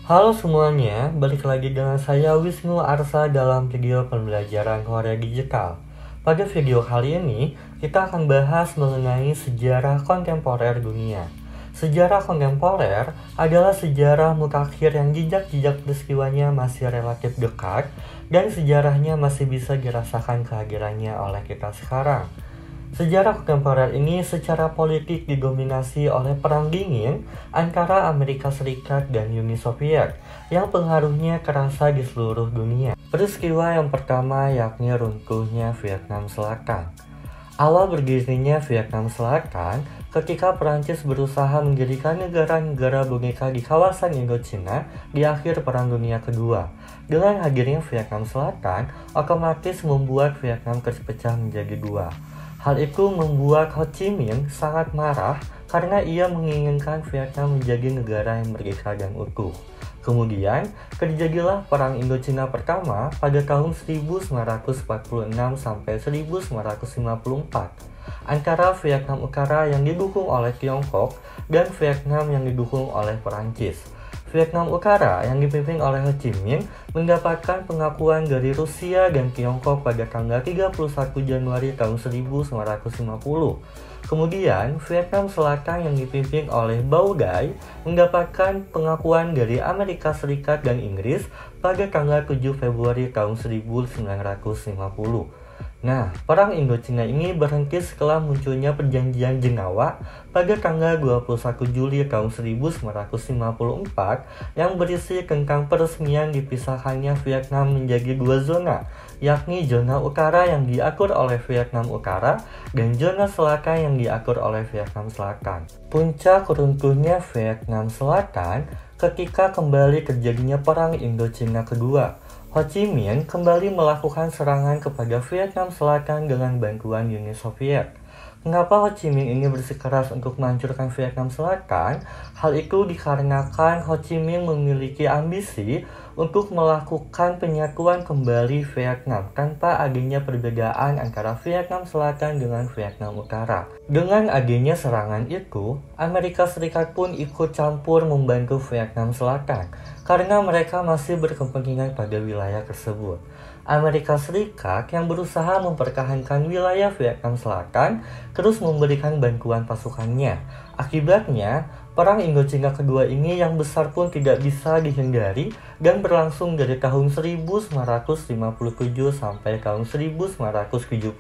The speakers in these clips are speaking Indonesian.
Halo semuanya, balik lagi dengan saya Wisnu Arsa dalam video pembelajaran Korea Digital. Pada video kali ini, kita akan bahas mengenai sejarah kontemporer dunia. Sejarah kontemporer adalah sejarah mutakhir yang jejak-jejak peristiwanya masih relatif dekat dan sejarahnya masih bisa dirasakan kehadirannya oleh kita sekarang. Sejarah kontemporer ini secara politik didominasi oleh Perang Dingin antara Amerika Serikat dan Uni Soviet yang pengaruhnya kerasa di seluruh dunia. Peristiwa yang pertama yakni runtuhnya Vietnam Selatan. Awal berdirinya Vietnam Selatan ketika Perancis berusaha mendirikan negara-negara boneka di kawasan Indochina di akhir Perang Dunia Kedua. Dengan hadirnya Vietnam Selatan, otomatis membuat Vietnam terpecah menjadi dua. Hal itu membuat Ho Chi Minh sangat marah karena ia menginginkan Vietnam menjadi negara yang merdeka dan utuh. Kemudian, terjadilah Perang Indochina pertama pada tahun 1946 sampai 1954 antara Vietnam Utara yang didukung oleh Tiongkok dan Vietnam yang didukung oleh Perancis. Vietnam Utara yang dipimpin oleh Ho Chi Minh mendapatkan pengakuan dari Rusia dan Tiongkok pada tanggal 31 Januari tahun 1950. Kemudian, Vietnam Selatan yang dipimpin oleh Bao Dai mendapatkan pengakuan dari Amerika Serikat dan Inggris pada tanggal 7 Februari tahun 1950. Nah, Perang Indochina ini berhenti setelah munculnya Perjanjian Jenawa pada tanggal 21 Juli tahun 1954 yang berisi tentang peresmian dipisahkannya Vietnam menjadi dua zona, yakni zona utara yang diatur oleh Vietnam Utara dan zona selatan yang diatur oleh Vietnam Selatan. Puncak runtuhnya Vietnam Selatan ketika kembali terjadinya Perang Indochina Kedua. Ho Chi Minh kembali melakukan serangan kepada Vietnam Selatan dengan bantuan Uni Soviet. Mengapa Ho Chi Minh ini bersikeras untuk menghancurkan Vietnam Selatan? Hal itu dikarenakan Ho Chi Minh memiliki ambisi untuk melakukan penyatuan kembali Vietnam tanpa adanya perbedaan antara Vietnam Selatan dengan Vietnam Utara. Dengan adanya serangan itu, Amerika Serikat pun ikut campur membantu Vietnam Selatan karena mereka masih berkepentingan pada wilayah tersebut. Amerika Serikat yang berusaha mempertahankan wilayah Vietnam Selatan terus memberikan bantuan pasukannya. Akibatnya, Perang Indochina Kedua ini yang besar pun tidak bisa dihindari dan berlangsung dari tahun 1957 sampai tahun 1975.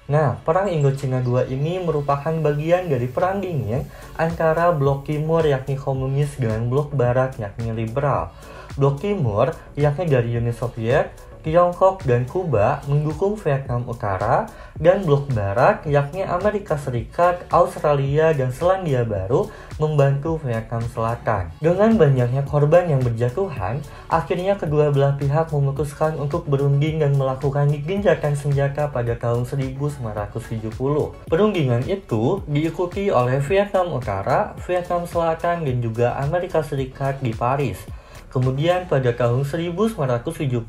Nah, Perang Indochina II ini merupakan bagian dari Perang Dingin antara Blok Timur yakni komunis dengan Blok Barat yakni liberal. Blok Timur yakni dari Uni Soviet, Tiongkok dan Kuba mendukung Vietnam Utara, dan Blok Barat yakni Amerika Serikat, Australia, dan Selandia Baru membantu Vietnam Selatan. Dengan banyaknya korban yang berjatuhan, akhirnya kedua belah pihak memutuskan untuk berunding dan melakukan gencatan senjata pada tahun 1970. Perundingan itu diikuti oleh Vietnam Utara, Vietnam Selatan, dan juga Amerika Serikat di Paris. Kemudian pada tahun 1972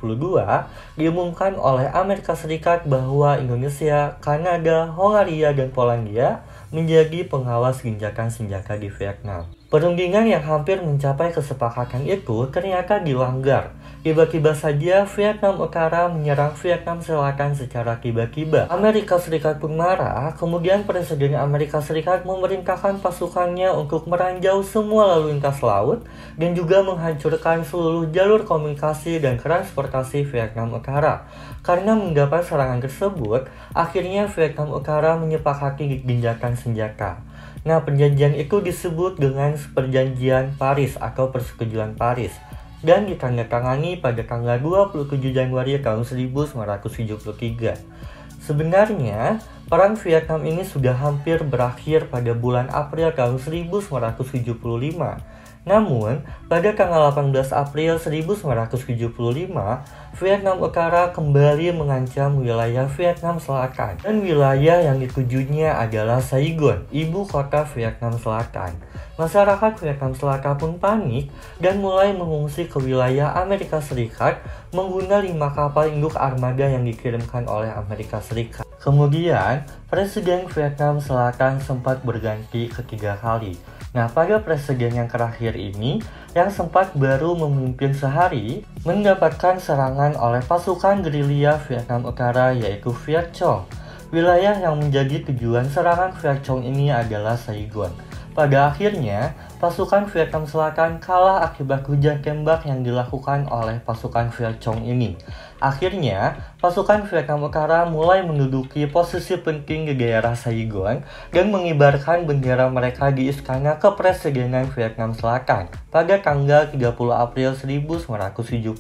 diumumkan oleh Amerika Serikat bahwa Indonesia, Kanada, Hongaria, dan Polandia menjadi pengawas gencatan senjata di Vietnam. Perundingan yang hampir mencapai kesepakatan itu ternyata dilanggar. Tiba-tiba saja Vietnam Utara menyerang Vietnam Selatan secara tiba-tiba. Amerika Serikat pun marah, kemudian Presiden Amerika Serikat memerintahkan pasukannya untuk meranjau semua lalu lintas laut dan juga menghancurkan seluruh jalur komunikasi dan transportasi Vietnam Utara. Karena mendapat serangan tersebut, akhirnya Vietnam Utara menyepakati gencatan senjata. Nah, perjanjian itu disebut dengan Perjanjian Paris atau Persetujuan Paris dan ditandatangani pada tanggal 27 Januari tahun 1973. Sebenarnya, Perang Vietnam ini sudah hampir berakhir pada bulan April tahun 1975. Namun, pada tanggal 18 April 1975, Vietnam Utara kembali mengancam wilayah Vietnam Selatan. Dan wilayah yang ditujunya adalah Saigon, ibu kota Vietnam Selatan. Masyarakat Vietnam Selatan pun panik dan mulai mengungsi ke wilayah Amerika Serikat menggunakan 5 kapal induk armada yang dikirimkan oleh Amerika Serikat. Kemudian, Presiden Vietnam Selatan sempat berganti ketiga kali. Nah, pada presiden yang terakhir ini, yang sempat baru memimpin sehari, mendapatkan serangan oleh pasukan gerilya Vietnam Utara yaitu Viet Cong. Wilayah yang menjadi tujuan serangan Viet Cong ini adalah Saigon. Pada akhirnya, pasukan Vietnam Selatan kalah akibat hujan tembak yang dilakukan oleh pasukan Viet Cong ini. Akhirnya, pasukan Vietnam Utara mulai menduduki posisi penting di daerah Saigon dan mengibarkan bendera mereka di Istana Kepresidenan Vietnam Selatan pada tanggal 30 April 1975.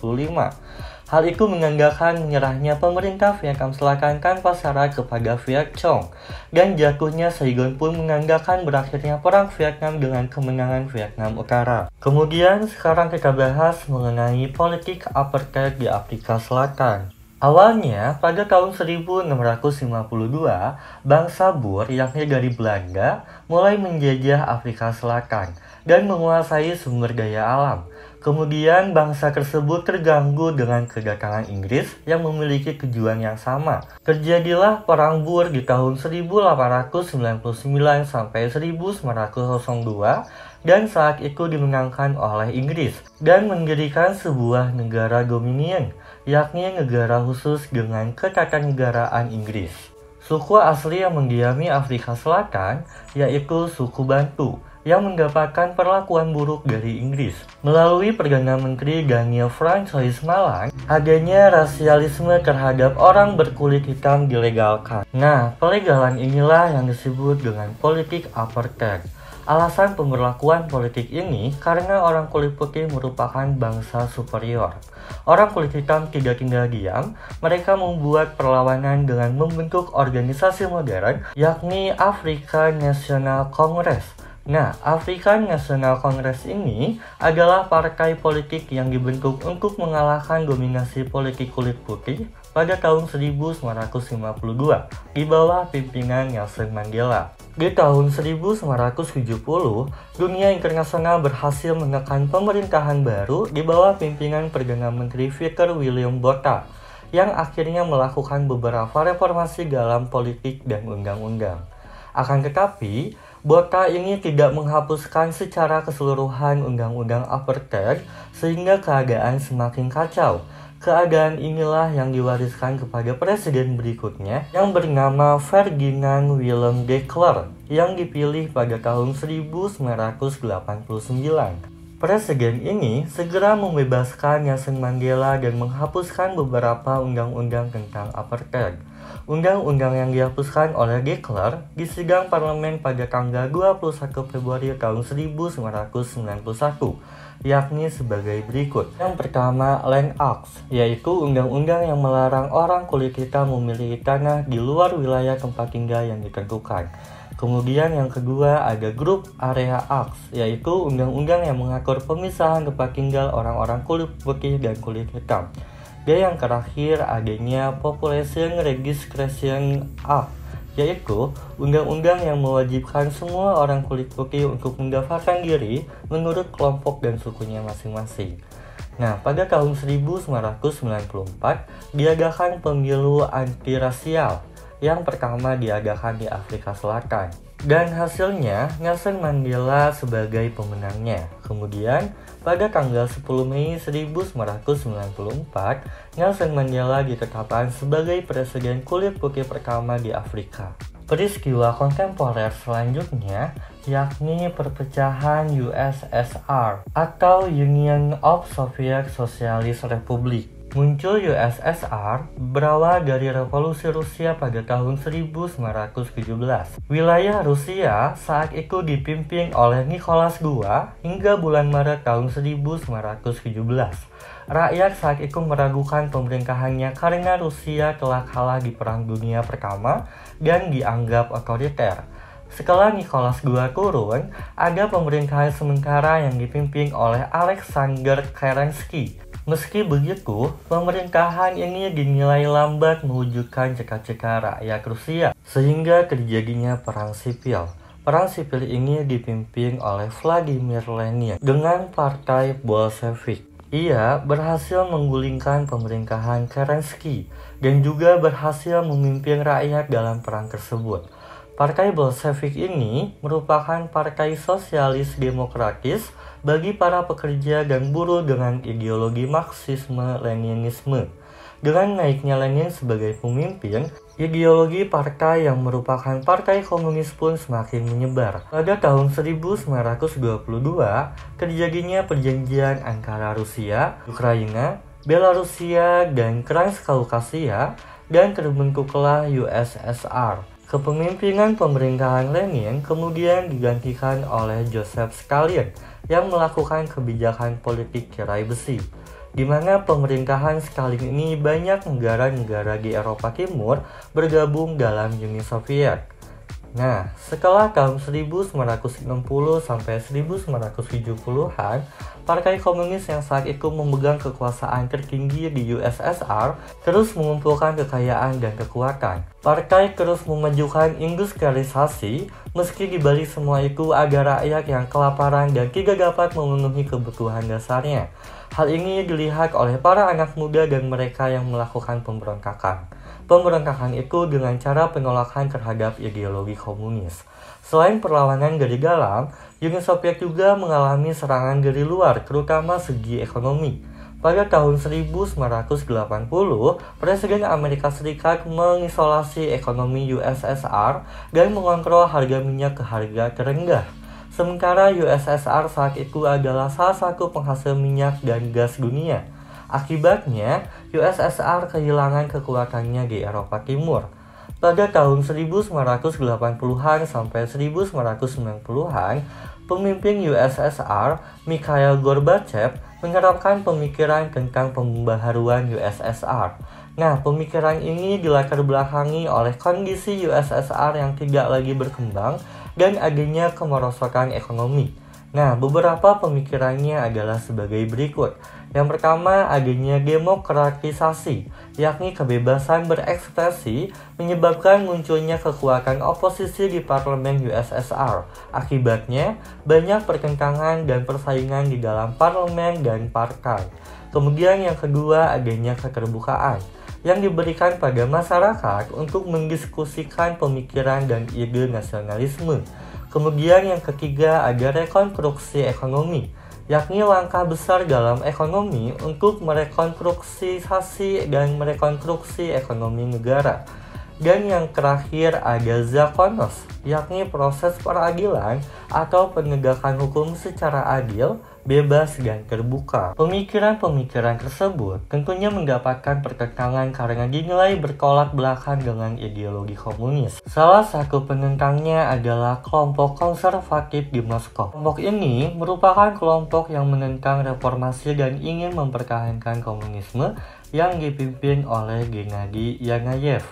Hal itu menandakan menyerahnya pemerintah Vietnam Selatan tanpa syarat kepada Viet Cong, dan jatuhnya Saigon pun menandakan berakhirnya perang Vietnam dengan kemenangan Vietnam Utara. Kemudian sekarang kita bahas mengenai politik apartheid di Afrika Selatan. Awalnya, pada tahun 1652, bangsa Boer yakni dari Belanda mulai menjajah Afrika Selatan dan menguasai sumber daya alam. Kemudian bangsa tersebut terganggu dengan kedatangan Inggris yang memiliki tujuan yang sama. Terjadilah Perang Boer di tahun 1899 sampai 1902 dan saat itu dimenangkan oleh Inggris dan mendirikan sebuah negara dominion, yakni negara khusus dengan ketatanegaraan Inggris. Suku asli yang mendiami Afrika Selatan yaitu suku Bantu yang mendapatkan perlakuan buruk dari Inggris. Melalui Perdana Menteri Daniel Francois Malang, adanya rasialisme terhadap orang berkulit hitam dilegalkan. Nah, pelegalan inilah yang disebut dengan politik apartheid. Alasan pemberlakuan politik ini karena orang kulit putih merupakan bangsa superior. Orang kulit hitam tidak tinggal diam, mereka membuat perlawanan dengan membentuk organisasi modern, yakni African National Congress. Nah, African National Congress ini adalah partai politik yang dibentuk untuk mengalahkan dominasi politik kulit putih pada tahun 1952 di bawah pimpinan Nelson Mandela. Di tahun 1970, dunia internasional berhasil menekan pemerintahan baru di bawah pimpinan Perdana Menteri Victor William Botha yang akhirnya melakukan beberapa reformasi dalam politik dan undang-undang. Akan tetapi, Botha ini tidak menghapuskan secara keseluruhan undang-undang apartheid sehingga keadaan semakin kacau. Keadaan inilah yang diwariskan kepada presiden berikutnya yang bernama Ferdinand Willem de Klerk yang dipilih pada tahun 1989. Presiden ini segera membebaskan Nelson Mandela dan menghapuskan beberapa undang-undang tentang apartheid. Undang-undang yang dihapuskan oleh de Klerk di sidang parlemen pada tanggal 21 Februari tahun 1991, yakni sebagai berikut. Yang pertama, Land Act, yaitu undang-undang yang melarang orang kulit hitam memiliki tanah di luar wilayah tempat tinggal yang ditentukan. Kemudian yang kedua ada Group Area Act, yaitu undang-undang yang mengatur pemisahan tempat tinggal orang-orang kulit putih dan kulit hitam. Dan yang terakhir adanya Population Registration Act, yaitu undang-undang yang mewajibkan semua orang kulit putih untuk mendaftarkan diri menurut kelompok dan sukunya masing-masing. Nah, pada tahun 1994 diadakan pemilu antirasial yang pertama diadakan di Afrika Selatan. Dan hasilnya Nelson Mandela sebagai pemenangnya. Kemudian pada tanggal 10 Mei 1994, Nelson Mandela ditetapkan sebagai presiden kulit putih pertama di Afrika. Peristiwa kontemporer selanjutnya yakni perpecahan USSR atau Union of Soviet Socialist Republic. Muncul USSR berawal dari revolusi Rusia pada tahun 1917. Wilayah Rusia saat itu dipimpin oleh Nicholas II hingga bulan Maret tahun 1917. Rakyat saat itu meragukan pemerintahannya karena Rusia telah kalah di Perang Dunia Pertama dan dianggap otoriter. Setelah Nicholas II turun, ada pemerintahan sementara yang dipimpin oleh Alexander Kerensky. Meski begitu, pemerintahan ini dinilai lambat mewujudkan cita-cita rakyat Rusia, sehingga terjadinya perang sipil. Perang sipil ini dipimpin oleh Vladimir Lenin dengan partai Bolshevik. Ia berhasil menggulingkan pemerintahan Kerensky dan juga berhasil memimpin rakyat dalam perang tersebut. Partai Bolshevik ini merupakan partai sosialis demokratis bagi para pekerja dan buruh dengan ideologi Marxisme-Leninisme. Dengan naiknya Lenin sebagai pemimpin, ideologi partai yang merupakan partai komunis pun semakin menyebar. Pada tahun 1922, terjadinya perjanjian antara Rusia, Ukraina, Belarusia, dan Transkaukasia, dan terbentuklah USSR. Kepemimpinan pemerintahan Lenin kemudian digantikan oleh Joseph Stalin yang melakukan kebijakan politik tirai besi, di mana pemerintahan Stalin ini banyak negara-negara di Eropa Timur bergabung dalam Uni Soviet. Nah, setelah tahun 1960 sampai 1970-an, Partai Komunis yang saat itu memegang kekuasaan tertinggi di USSR terus mengumpulkan kekayaan dan kekuatan. Partai terus memajukan industrialisasi, meski di balik semua itu ada rakyat yang kelaparan dan tidak dapat memenuhi kebutuhan dasarnya. Hal ini dilihat oleh para anak muda dan mereka yang melakukan pemberontakan. Pemberontakan itu dengan cara penolakan terhadap ideologi komunis. Selain perlawanan dari dalam, Uni Soviet juga mengalami serangan dari luar, terutama segi ekonomi. Pada tahun 1980, Presiden Amerika Serikat mengisolasi ekonomi USSR dan mengontrol harga minyak ke harga terendah. Sementara USSR saat itu adalah salah satu penghasil minyak dan gas dunia. Akibatnya, USSR kehilangan kekuatannya di Eropa Timur. Pada tahun 1980-an sampai 1990-an, pemimpin USSR, Mikhail Gorbachev, menerapkan pemikiran tentang pembaharuan USSR. Nah, pemikiran ini dilatar belakangi oleh kondisi USSR yang tidak lagi berkembang dan adanya kemerosotan ekonomi. Nah, beberapa pemikirannya adalah sebagai berikut. Yang pertama, adanya demokratisasi, yakni kebebasan berekspresi menyebabkan munculnya kekuatan oposisi di parlemen USSR. Akibatnya, banyak pertentangan dan persaingan di dalam parlemen dan partai. Kemudian yang kedua, adanya keterbukaan yang diberikan pada masyarakat untuk mendiskusikan pemikiran dan ide nasionalisme. Kemudian yang ketiga, ada rekonstruksi ekonomi, yakni langkah besar dalam ekonomi untuk merekonstruksi ekonomi negara. Dan yang terakhir ada zakonos, yakni proses peradilan atau penegakan hukum secara adil, bebas, dan terbuka. Pemikiran-pemikiran tersebut tentunya mendapatkan pertentangan karena dinilai bertolak belakang dengan ideologi komunis. Salah satu penentangnya adalah kelompok konservatif di Moskow. Kelompok ini merupakan kelompok yang menentang reformasi dan ingin mempertahankan komunisme yang dipimpin oleh Gennady Yanayev.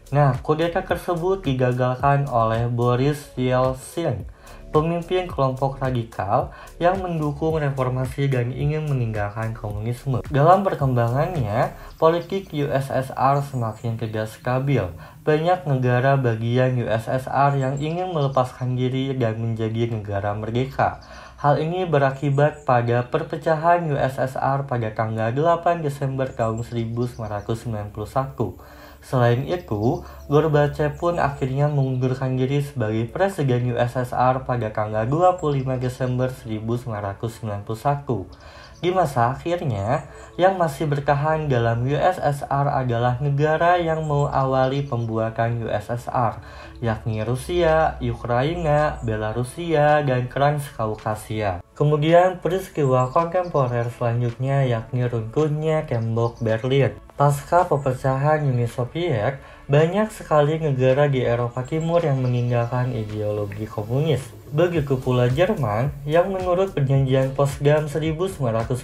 Nah, kudeta tersebut digagalkan oleh Boris Yeltsin, pemimpin kelompok radikal yang mendukung reformasi dan ingin meninggalkan komunisme. Dalam perkembangannya, politik USSR semakin tidak stabil. Banyak negara bagian USSR yang ingin melepaskan diri dan menjadi negara merdeka. Hal ini berakibat pada perpecahan USSR pada tanggal 8 Desember tahun 1991. Selain itu, Gorbachev pun akhirnya mengundurkan diri sebagai Presiden USSR pada tanggal 25 Desember 1991. Di masa akhirnya, yang masih bertahan dalam USSR adalah negara yang mengawali pembuatan USSR, yakni Rusia, Ukraina, Belarusia, dan Transkaukasia. Kemudian peristiwa kontemporer selanjutnya yakni runtuhnya tembok Berlin. Pasca pepecahan Uni Soviet, banyak sekali negara di Eropa Timur yang meninggalkan ideologi komunis. Begitu pula Jerman yang menurut perjanjian Potsdam 1945,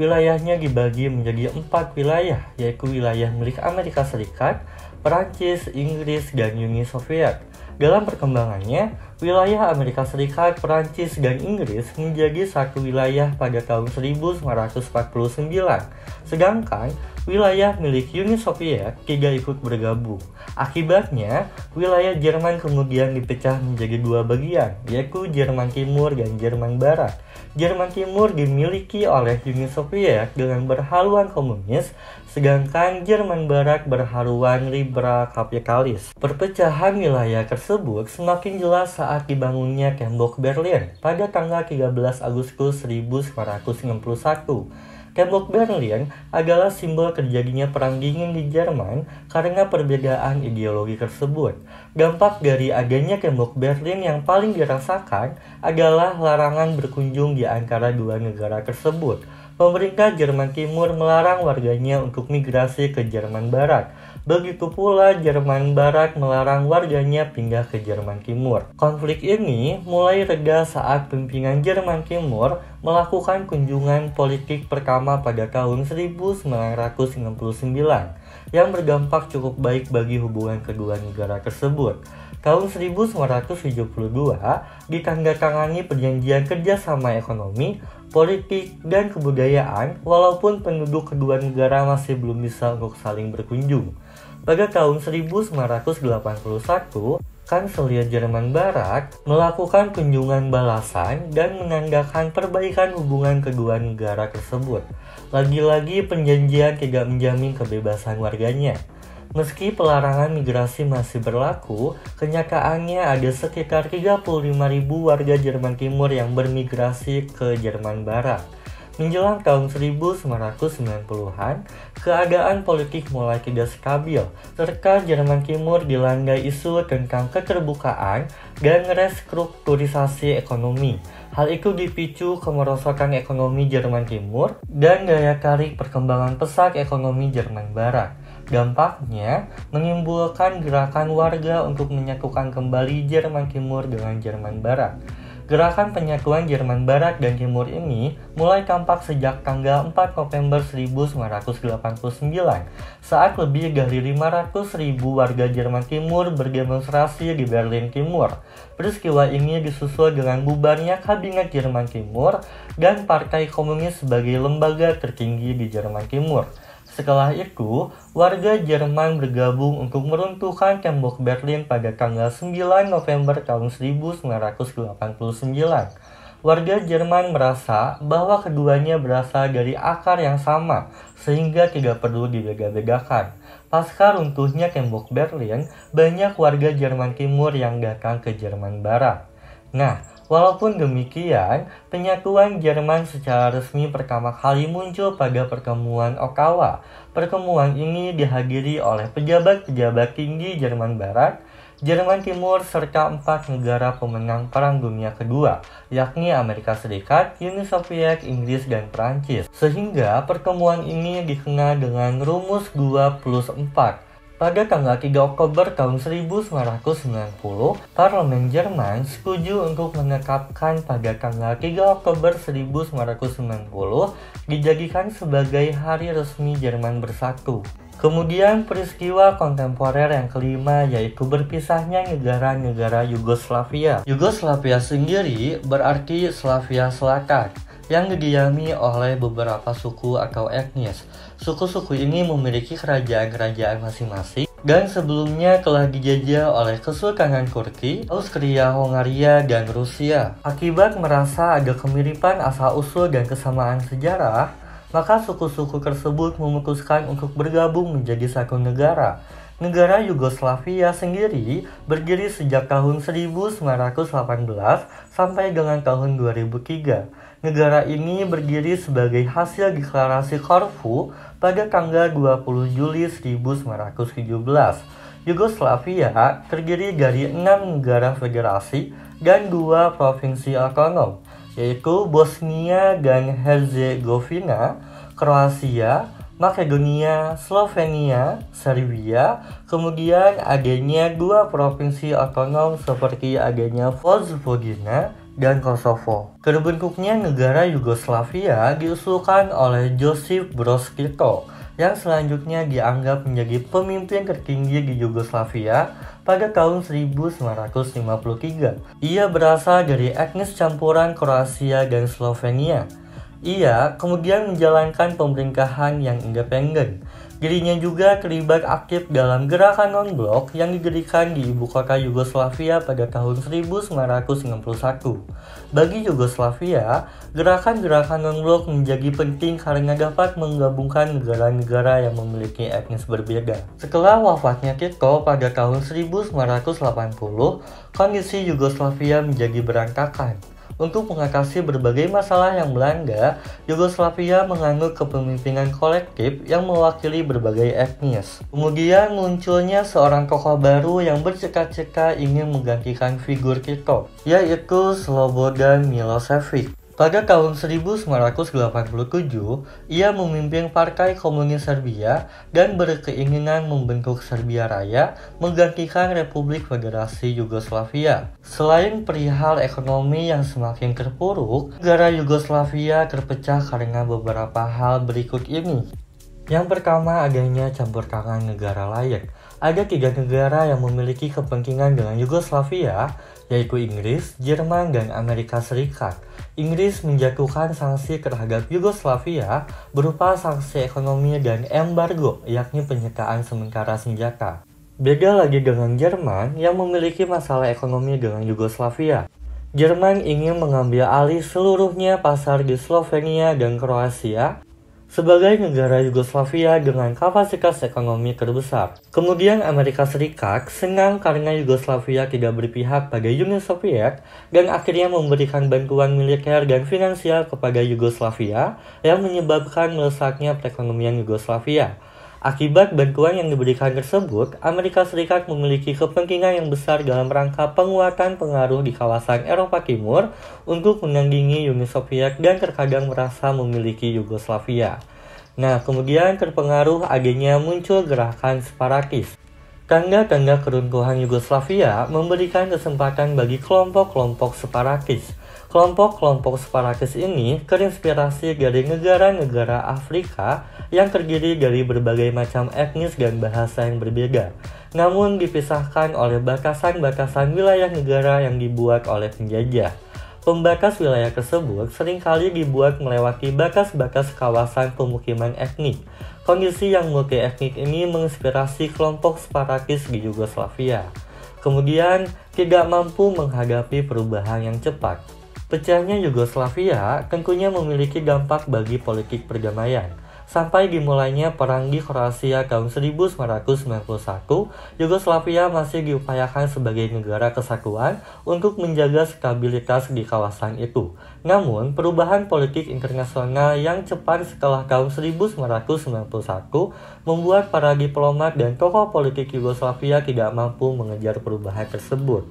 wilayahnya dibagi menjadi 4 wilayah, yaitu wilayah milik Amerika Serikat, Perancis, Inggris, dan Uni Soviet. Dalam perkembangannya, wilayah Amerika Serikat, Perancis, dan Inggris menjadi satu wilayah pada tahun 1949, sedangkan wilayah milik Uni Soviet tidak ikut bergabung. Akibatnya, wilayah Jerman kemudian dipecah menjadi dua bagian, yaitu Jerman Timur dan Jerman Barat. Jerman Timur dimiliki oleh Uni Soviet dengan berhaluan komunis, sedangkan Jerman Barat berhaluan liberal kapitalis. Perpecahan wilayah tersebut semakin jelas saat dibangunnya Tembok Berlin pada tanggal 13 Agustus 1961. Tembok Berlin adalah simbol terjadinya perang dingin di Jerman karena perbedaan ideologi tersebut. Dampak dari adanya Tembok Berlin yang paling dirasakan adalah larangan berkunjung di antara dua negara tersebut. Pemerintah Jerman Timur melarang warganya untuk migrasi ke Jerman Barat. Begitu pula Jerman Barat melarang warganya pindah ke Jerman Timur. Konflik ini mulai reda saat pimpinan Jerman Timur melakukan kunjungan politik pertama pada tahun 1969 yang berdampak cukup baik bagi hubungan kedua negara tersebut. Tahun 1972 ditandatangani perjanjian kerjasama ekonomi, politik, dan kebudayaan walaupun penduduk kedua negara masih belum bisa untuk saling berkunjung. Pada tahun 1981, Kanselir Jerman Barat melakukan kunjungan balasan dan menandakan perbaikan hubungan kedua negara tersebut. Lagi-lagi perjanjian tidak menjamin kebebasan warganya. Meski pelarangan migrasi masih berlaku, kenyataannya ada sekitar 35.000 warga Jerman Timur yang bermigrasi ke Jerman Barat. Menjelang tahun 1990-an, keadaan politik mulai tidak stabil, serta Jerman Timur dilanda isu tentang keterbukaan dan restrukturisasi ekonomi. Hal itu dipicu kemerosotan ekonomi Jerman Timur dan daya tarik perkembangan pesat ekonomi Jerman Barat. Dampaknya menimbulkan gerakan warga untuk menyatukan kembali Jerman Timur dengan Jerman Barat. Gerakan penyatuan Jerman Barat dan Timur ini mulai tampak sejak tanggal 4 November 1989 saat lebih dari 500.000 warga Jerman Timur berdemonstrasi di Berlin Timur. Peristiwa ini disusul dengan bubarnya Kabinet Jerman Timur dan Partai Komunis sebagai lembaga tertinggi di Jerman Timur. Setelah itu, warga Jerman bergabung untuk meruntuhkan Tembok Berlin pada tanggal 9 November tahun 1989. Warga Jerman merasa bahwa keduanya berasal dari akar yang sama, sehingga tidak perlu dibeda-bedakan. Pasca runtuhnya Tembok Berlin, banyak warga Jerman Timur yang datang ke Jerman Barat. Nah, walaupun demikian, penyatuan Jerman secara resmi pertama kali muncul pada pertemuan Ottawa. Pertemuan ini dihadiri oleh pejabat-pejabat tinggi Jerman Barat, Jerman Timur, serta 4 negara pemenang Perang Dunia Kedua, yakni Amerika Serikat, Uni Soviet, Inggris, dan Perancis. Sehingga pertemuan ini dikenal dengan Rumus 2+4. Pada tanggal 3 Oktober tahun 1990, Parlemen Jerman setuju untuk menetapkan pada tanggal 3 Oktober 1990 dijadikan sebagai hari resmi Jerman bersatu. Kemudian peristiwa kontemporer yang kelima yaitu berpisahnya negara-negara Yugoslavia. Yugoslavia sendiri berarti Slavia Selatan, yang didiami oleh beberapa suku atau etnis. Suku-suku ini memiliki kerajaan-kerajaan masing-masing dan sebelumnya telah dijajah oleh Kesultanan Turki, Austria-Hongaria, dan Rusia. Akibat merasa ada kemiripan asal-usul dan kesamaan sejarah, maka suku-suku tersebut memutuskan untuk bergabung menjadi satu negara. Negara Yugoslavia sendiri berdiri sejak tahun 1918 sampai dengan tahun 2003. Negara ini berdiri sebagai hasil deklarasi Corfu pada tanggal 20 Juli 1917. Yugoslavia terdiri dari 6 negara federasi dan 2 provinsi otonom, yaitu Bosnia dan Herzegovina, Kroasia, Makedonia, Slovenia, Serbia, kemudian adanya 2 provinsi otonom seperti adanya Vojvodina dan Kosovo. Terbentuknya negara Yugoslavia diusulkan oleh Josip Broz Tito yang selanjutnya dianggap menjadi pemimpin tertinggi di Yugoslavia pada tahun 1953. Ia berasal dari etnis campuran Kroasia dan Slovenia. Ia kemudian menjalankan pemerintahan yang independen. Dirinya juga terlibat aktif dalam gerakan non-blok yang didirikan di ibu kota Yugoslavia pada tahun 1991. Bagi Yugoslavia, gerakan-gerakan non-blok menjadi penting karena dapat menggabungkan negara-negara yang memiliki etnis berbeda. Setelah wafatnya Tito pada tahun 1980, kondisi Yugoslavia menjadi berantakan. Untuk mengatasi berbagai masalah yang melanda, Yugoslavia menganut kepemimpinan kolektif yang mewakili berbagai etnis. Kemudian munculnya seorang tokoh baru yang bercita-cita ingin menggantikan figur Tito, yaitu Slobodan Milošević. Pada tahun 1987, ia memimpin Partai Komunis Serbia dan berkeinginan membentuk Serbia Raya menggantikan Republik Federasi Yugoslavia. Selain perihal ekonomi yang semakin terpuruk, negara Yugoslavia terpecah karena beberapa hal berikut ini. Yang pertama, adanya campur tangan negara lain. Ada 3 negara yang memiliki kepentingan dengan Yugoslavia, yaitu Inggris, Jerman, dan Amerika Serikat. Inggris menjatuhkan sanksi terhadap Yugoslavia berupa sanksi ekonomi dan embargo, yakni penyitaan sementara senjata. Beda lagi dengan Jerman yang memiliki masalah ekonomi dengan Yugoslavia. Jerman ingin mengambil alih seluruhnya pasar di Slovenia dan Kroasia sebagai negara Yugoslavia dengan kapasitas ekonomi terbesar. Kemudian Amerika Serikat senang karena Yugoslavia tidak berpihak pada Uni Soviet dan akhirnya memberikan bantuan militer dan finansial kepada Yugoslavia yang menyebabkan melesatnya perekonomian Yugoslavia. Akibat bantuan yang diberikan tersebut, Amerika Serikat memiliki kepentingan yang besar dalam rangka penguatan pengaruh di kawasan Eropa Timur untuk menandingi Uni Soviet dan terkadang merasa memiliki Yugoslavia. Nah, kemudian terpengaruh adanya muncul gerakan separatis. Tanda-tanda keruntuhan Yugoslavia memberikan kesempatan bagi kelompok-kelompok separatis. Kelompok-kelompok separatis ini terinspirasi dari negara-negara Afrika yang terdiri dari berbagai macam etnis dan bahasa yang berbeda, namun dipisahkan oleh batasan-batasan wilayah negara yang dibuat oleh penjajah. Pembatas wilayah tersebut seringkali dibuat melewati batas-batas kawasan pemukiman etnik. Kondisi yang multi-etnik ini menginspirasi kelompok separatis di Yugoslavia. Kemudian, tidak mampu menghadapi perubahan yang cepat. Pecahnya Yugoslavia tentunya memiliki dampak bagi politik perdamaian. Sampai dimulainya perang di Kroasia tahun 1991, Yugoslavia masih diupayakan sebagai negara kesatuan untuk menjaga stabilitas di kawasan itu. Namun, perubahan politik internasional yang cepat setelah tahun 1991 membuat para diplomat dan tokoh politik Yugoslavia tidak mampu mengejar perubahan tersebut.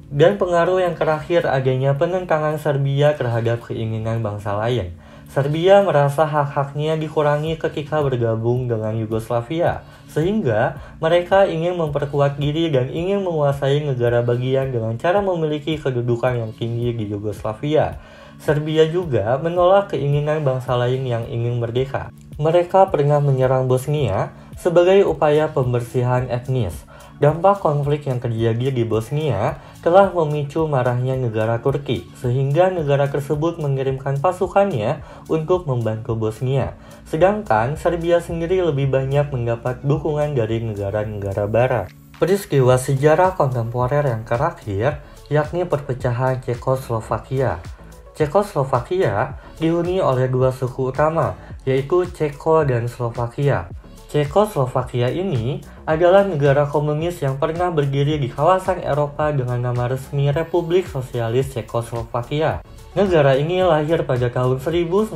Dan pengaruh yang terakhir adanya penentangan Serbia terhadap keinginan bangsa lain. Serbia merasa hak-haknya dikurangi ketika bergabung dengan Yugoslavia, sehingga mereka ingin memperkuat diri dan ingin menguasai negara bagian dengan cara memiliki kedudukan yang tinggi di Yugoslavia. Serbia juga menolak keinginan bangsa lain yang ingin merdeka. Mereka pernah menyerang Bosnia sebagai upaya pembersihan etnis. Dampak konflik yang terjadi di Bosnia telah memicu marahnya negara Turki, sehingga negara tersebut mengirimkan pasukannya untuk membantu Bosnia. Sedangkan Serbia sendiri lebih banyak mendapat dukungan dari negara-negara barat. Peristiwa sejarah kontemporer yang terakhir yakni perpecahan Cekoslovakia. Cekoslovakia dihuni oleh 2 suku utama, yaitu Ceko dan Slovakia. Cekoslovakia ini adalah negara komunis yang pernah berdiri di kawasan Eropa dengan nama resmi Republik Sosialis Cekoslovakia. Negara ini lahir pada tahun 1918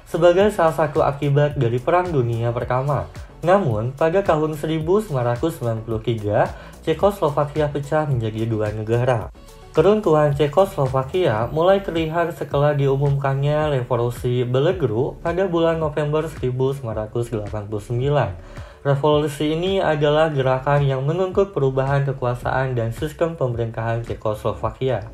sebagai salah satu akibat dari Perang Dunia Pertama. Namun, pada tahun 1993, Cekoslovakia pecah menjadi 2 negara. Keruntuhan Cekoslovakia mulai terlihat setelah diumumkannya Revolusi Belgru pada bulan November 1989. Revolusi ini adalah gerakan yang menuntut perubahan kekuasaan dan sistem pemerintahan Cekoslovakia.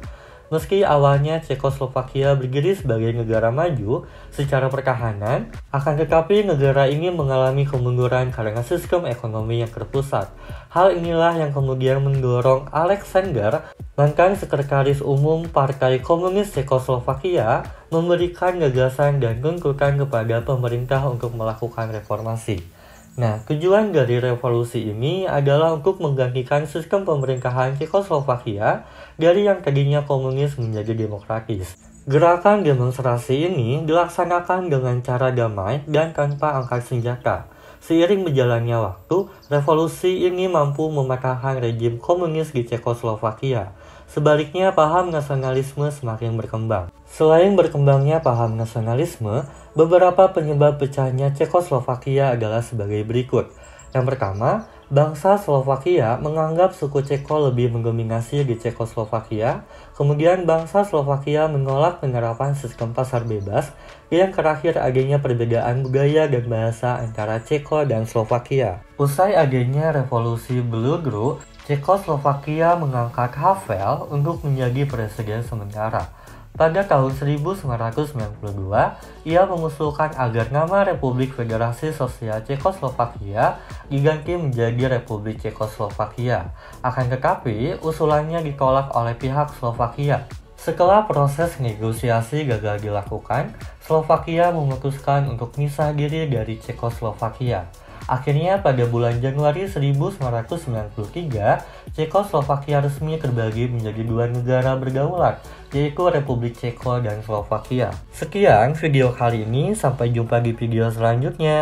Meski awalnya Cekoslovakia berdiri sebagai negara maju secara pertahanan, akan tetapi negara ini mengalami kemunduran karena sistem ekonomi yang terpusat. Hal inilah yang kemudian mendorong Alexander, mantan sekretaris umum Partai Komunis Cekoslovakia, memberikan gagasan dan tuntutan kepada pemerintah untuk melakukan reformasi. Nah, tujuan dari revolusi ini adalah untuk menggantikan sistem pemerintahan Cekoslovakia dari yang tadinya komunis menjadi demokratis. Gerakan demonstrasi ini dilaksanakan dengan cara damai dan tanpa angkat senjata. Seiring berjalannya waktu, revolusi ini mampu mematahkan rejim komunis di Cekoslovakia. Sebaliknya, paham nasionalisme semakin berkembang. Selain berkembangnya paham nasionalisme, beberapa penyebab pecahnya Cekoslovakia adalah sebagai berikut. Yang pertama, bangsa Slovakia menganggap suku Ceko lebih mendominasi di Cekoslovakia. Kemudian bangsa Slovakia menolak penerapan sistem pasar bebas. Yang terakhir, adanya perbedaan budaya dan bahasa antara Ceko dan Slovakia. Usai adanya revolusi Belugru, Cekoslovakia mengangkat Havel untuk menjadi presiden sementara. Pada tahun 1992, ia mengusulkan agar nama Republik Federasi Sosial Cekoslovakia diganti menjadi Republik Cekoslovakia. Akan tetapi, usulannya ditolak oleh pihak Slovakia. Setelah proses negosiasi gagal dilakukan, Slovakia memutuskan untuk misah diri dari Cekoslovakia. Akhirnya pada bulan Januari 1993, Cekoslovakia resmi terbagi menjadi dua negara berdaulat, yaitu Republik Ceko dan Slovakia. Sekian video kali ini, sampai jumpa di video selanjutnya.